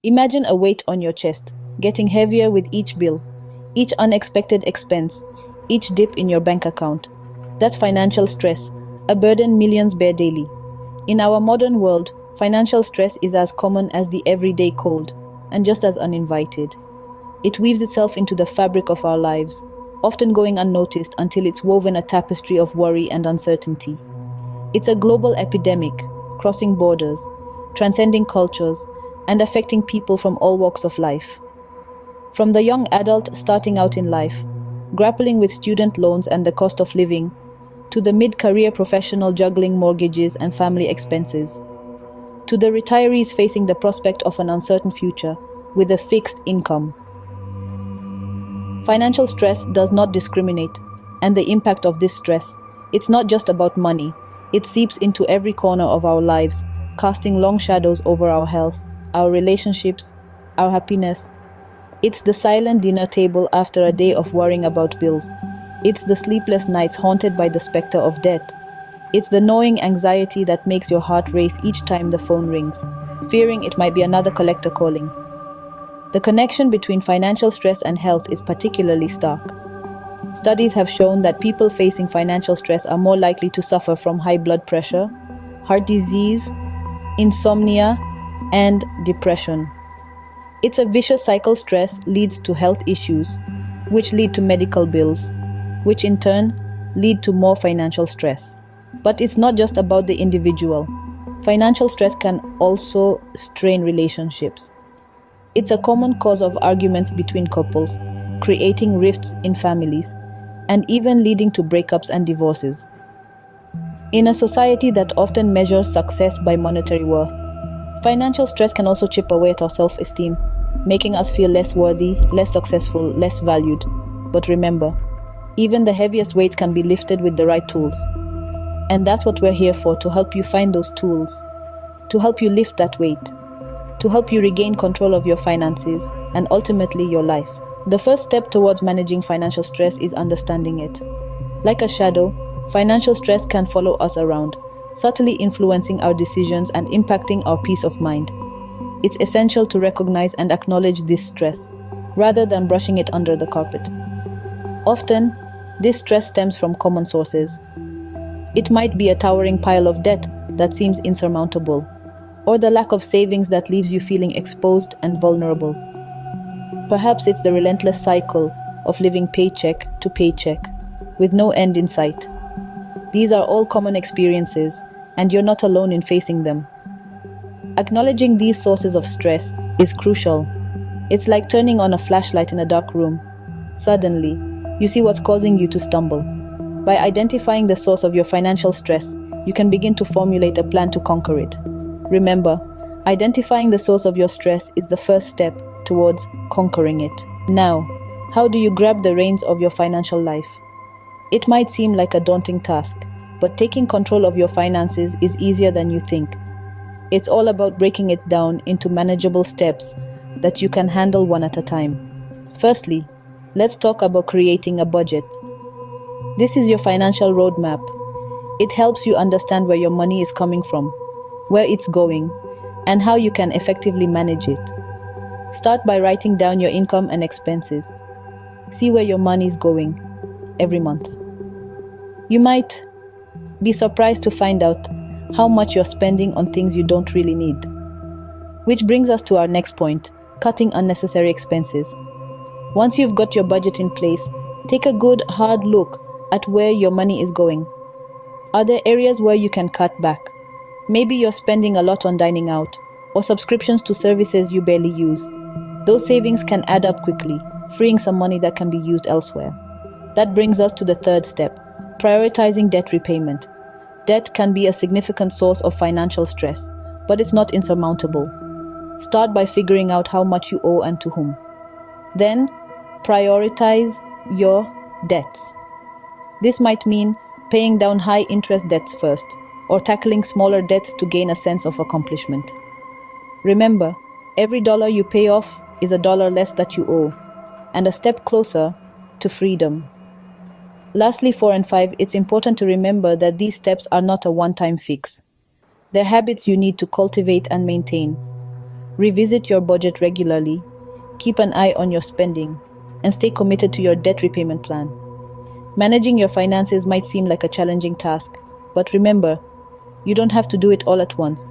Imagine a weight on your chest, getting heavier with each bill, each unexpected expense, each dip in your bank account. That's financial stress, a burden millions bear daily. In our modern world, financial stress is as common as the everyday cold, and just as uninvited. It weaves itself into the fabric of our lives, often going unnoticed until it's woven a tapestry of worry and uncertainty. It's a global epidemic, crossing borders, transcending cultures, and affecting people from all walks of life. From the young adult starting out in life, grappling with student loans and the cost of living, to the mid-career professional juggling mortgages and family expenses, to the retirees facing the prospect of an uncertain future with a fixed income. Financial stress does not discriminate, and the impact of this stress, it's not just about money, it seeps into every corner of our lives, casting long shadows over our health, our relationships, our happiness. It's the silent dinner table after a day of worrying about bills. It's the sleepless nights haunted by the specter of debt. It's the gnawing anxiety that makes your heart race each time the phone rings, fearing it might be another collector calling. The connection between financial stress and health is particularly stark. Studies have shown that people facing financial stress are more likely to suffer from high blood pressure, heart disease, insomnia, and depression. It's a vicious cycle. Stress leads to health issues, which lead to medical bills, which in turn lead to more financial stress. But it's not just about the individual. Financial stress can also strain relationships. It's a common cause of arguments between couples, creating rifts in families, and even leading to breakups and divorces. In a society that often measures success by monetary worth, financial stress can also chip away at our self-esteem, making us feel less worthy, less successful, less valued. But remember, even the heaviest weights can be lifted with the right tools. And that's what we're here for, to help you find those tools, to help you lift that weight, to help you regain control of your finances and ultimately your life. The first step towards managing financial stress is understanding it. Like a shadow, financial stress can follow us around, subtly influencing our decisions and impacting our peace of mind. It's essential to recognize and acknowledge this stress, rather than brushing it under the carpet. Often, this stress stems from common sources. It might be a towering pile of debt that seems insurmountable, or the lack of savings that leaves you feeling exposed and vulnerable. Perhaps it's the relentless cycle of living paycheck to paycheck, with no end in sight. These are all common experiences, and you're not alone in facing them. Acknowledging these sources of stress is crucial. It's like turning on a flashlight in a dark room. Suddenly, you see what's causing you to stumble. By identifying the source of your financial stress, you can begin to formulate a plan to conquer it. Remember, identifying the source of your stress is the first step towards conquering it. Now, how do you grab the reins of your financial life? It might seem like a daunting task, but taking control of your finances is easier than you think. It's all about breaking it down into manageable steps that you can handle one at a time. Firstly, let's talk about creating a budget. This is your financial roadmap. It helps you understand where your money is coming from, where it's going, and how you can effectively manage it. Start by writing down your income and expenses. See where your money is going every month. You might be surprised to find out how much you're spending on things you don't really need. Which brings us to our next point, cutting unnecessary expenses. Once you've got your budget in place, take a good hard look at where your money is going. Are there areas where you can cut back? Maybe you're spending a lot on dining out, or subscriptions to services you barely use. Those savings can add up quickly, freeing some money that can be used elsewhere. That brings us to the third step, prioritizing debt repayment. Debt can be a significant source of financial stress, but it's not insurmountable. Start by figuring out how much you owe and to whom. Then, prioritize your debts. This might mean paying down high-interest debts first, or tackling smaller debts to gain a sense of accomplishment. Remember, every dollar you pay off is a dollar less that you owe, and a step closer to freedom. Lastly, 4 and 5, it's important to remember that these steps are not a one-time fix. They're habits you need to cultivate and maintain. Revisit your budget regularly, keep an eye on your spending, and stay committed to your debt repayment plan. Managing your finances might seem like a challenging task, but remember, you don't have to do it all at once.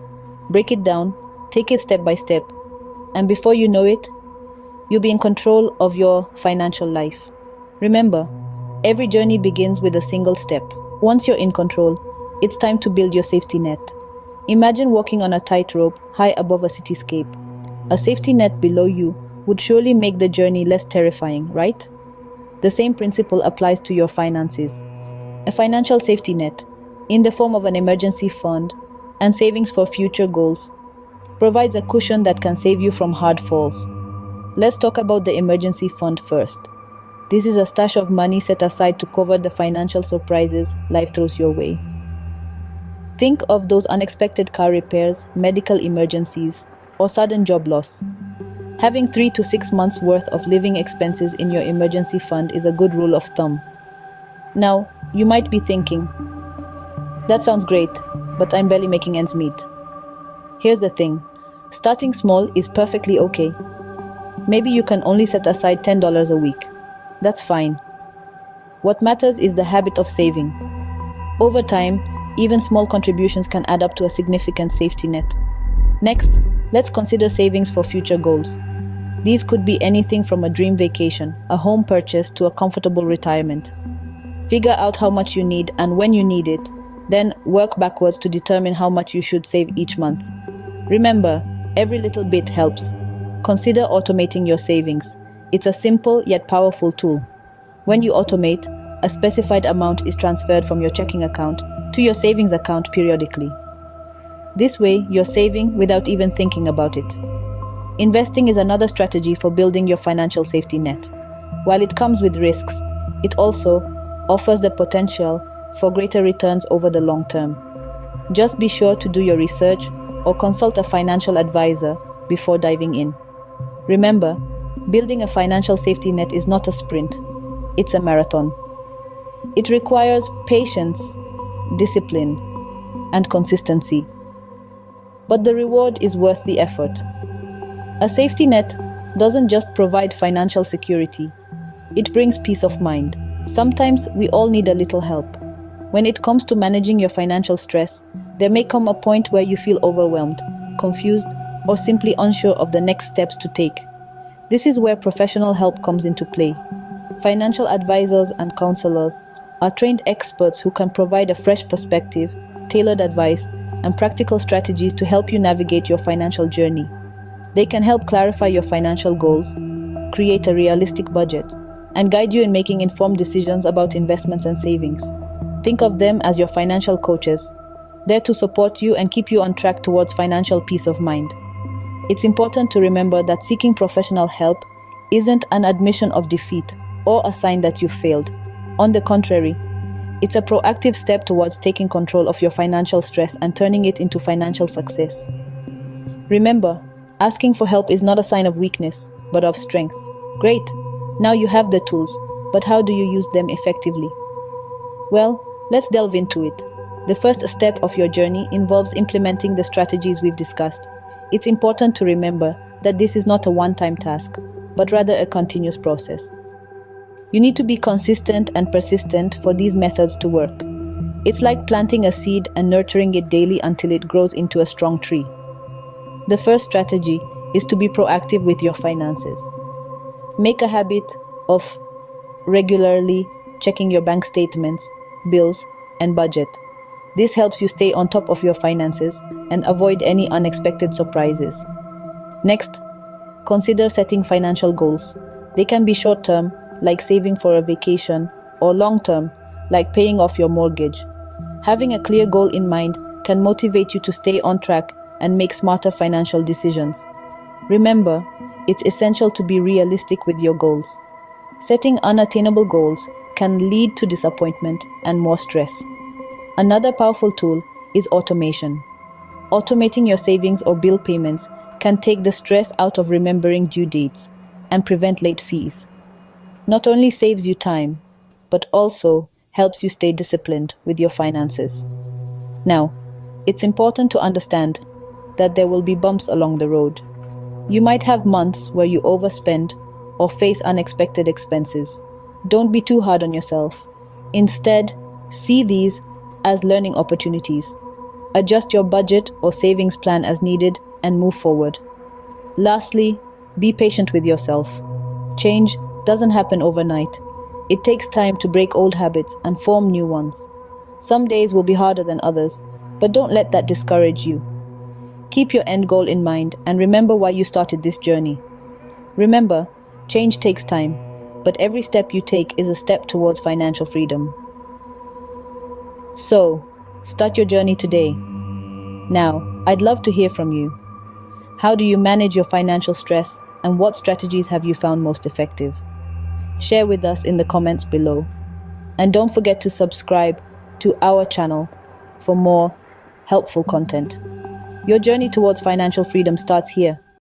Break it down, take it step by step, and before you know it, you'll be in control of your financial life. Remember, every journey begins with a single step. Once you're in control, it's time to build your safety net. Imagine walking on a tightrope high above a cityscape. A safety net below you would surely make the journey less terrifying, right? The same principle applies to your finances. A financial safety net, in the form of an emergency fund and savings for future goals, provides a cushion that can save you from hard falls. Let's talk about the emergency fund first. This is a stash of money set aside to cover the financial surprises life throws your way. Think of those unexpected car repairs, medical emergencies, or sudden job loss. Having 3 to 6 months worth of living expenses in your emergency fund is a good rule of thumb. Now, you might be thinking, that sounds great, but I'm barely making ends meet. Here's the thing, starting small is perfectly okay. Maybe you can only set aside $10 a week. That's fine. What matters is the habit of saving. Over time, even small contributions can add up to a significant safety net. Next, let's consider savings for future goals. These could be anything from a dream vacation, a home purchase, to a comfortable retirement. Figure out how much you need and when you need it, then work backwards to determine how much you should save each month. Remember, every little bit helps. Consider automating your savings. It's a simple yet powerful tool. When you automate, a specified amount is transferred from your checking account to your savings account periodically. This way, you're saving without even thinking about it. Investing is another strategy for building your financial safety net. While it comes with risks, it also offers the potential for greater returns over the long term. Just be sure to do your research or consult a financial advisor before diving in. Remember, building a financial safety net is not a sprint, it's a marathon. It requires patience, discipline, and consistency. But the reward is worth the effort. A safety net doesn't just provide financial security, it brings peace of mind. Sometimes we all need a little help. When it comes to managing your financial stress, there may come a point where you feel overwhelmed, confused, or simply unsure of the next steps to take. This is where professional help comes into play. Financial advisors and counselors are trained experts who can provide a fresh perspective, tailored advice, and practical strategies to help you navigate your financial journey. They can help clarify your financial goals, create a realistic budget, and guide you in making informed decisions about investments and savings. Think of them as your financial coaches, there to support you and keep you on track towards financial peace of mind. It's important to remember that seeking professional help isn't an admission of defeat or a sign that you failed. On the contrary, it's a proactive step towards taking control of your financial stress and turning it into financial success. Remember, asking for help is not a sign of weakness, but of strength. Great, now you have the tools, but how do you use them effectively? Well, let's delve into it. The first step of your journey involves implementing the strategies we've discussed. It's important to remember that this is not a one-time task, but rather a continuous process. You need to be consistent and persistent for these methods to work. It's like planting a seed and nurturing it daily until it grows into a strong tree. The first strategy is to be proactive with your finances. Make a habit of regularly checking your bank statements, bills, and budget. This helps you stay on top of your finances and avoid any unexpected surprises. Next, consider setting financial goals. They can be short-term, like saving for a vacation, or long-term, like paying off your mortgage. Having a clear goal in mind can motivate you to stay on track and make smarter financial decisions. Remember, it's essential to be realistic with your goals. Setting unattainable goals can lead to disappointment and more stress. Another powerful tool is automation. Automating your savings or bill payments can take the stress out of remembering due dates and prevent late fees. Not only saves you time, but also helps you stay disciplined with your finances. Now, it's important to understand that there will be bumps along the road. You might have months where you overspend or face unexpected expenses. Don't be too hard on yourself. Instead, see these as learning opportunities. Adjust your budget or savings plan as needed and move forward. Lastly, be patient with yourself. Change doesn't happen overnight. It takes time to break old habits and form new ones. Some days will be harder than others, but don't let that discourage you. Keep your end goal in mind and remember why you started this journey. Remember, change takes time, but every step you take is a step towards financial freedom. So, start your journey today. Now, I'd love to hear from you. How do you manage your financial stress and what strategies have you found most effective? Share with us in the comments below. And don't forget to subscribe to our channel for more helpful content. Your journey towards financial freedom starts here.